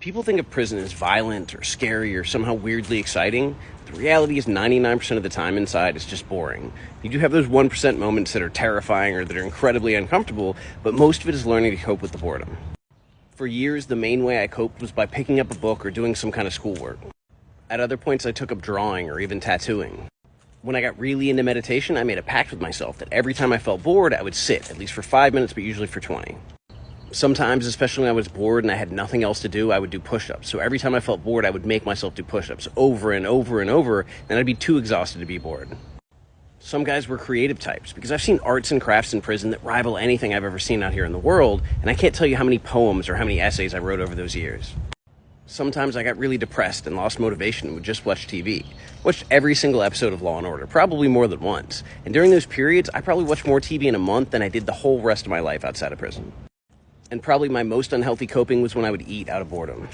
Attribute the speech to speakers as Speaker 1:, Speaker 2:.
Speaker 1: People think of prison as violent or scary or somehow weirdly exciting. The reality is 99% of the time inside is just boring. You do have those 1% moments that are terrifying or that are incredibly uncomfortable, but most of it is learning to cope with the boredom. For years, the main way I coped was by picking up a book or doing some kind of schoolwork. At other points, I took up drawing or even tattooing. When I got really into meditation, I made a pact with myself that every time I felt bored, I would sit, at least for 5 minutes, but usually for 20. Sometimes, especially when I was bored and I had nothing else to do, I would do push-ups. So every time I felt bored, I would make myself do push-ups over and over and over, and I'd be too exhausted to be bored. Some guys were creative types, because I've seen arts and crafts in prison that rival anything I've ever seen out here in the world, and I can't tell you how many poems or how many essays I wrote over those years. Sometimes I got really depressed and lost motivation and would just watch TV. Watched every single episode of Law & Order, probably more than once. And during those periods, I probably watched more TV in a month than I did the whole rest of my life outside of prison. And probably my most unhealthy coping was when I would eat out of boredom.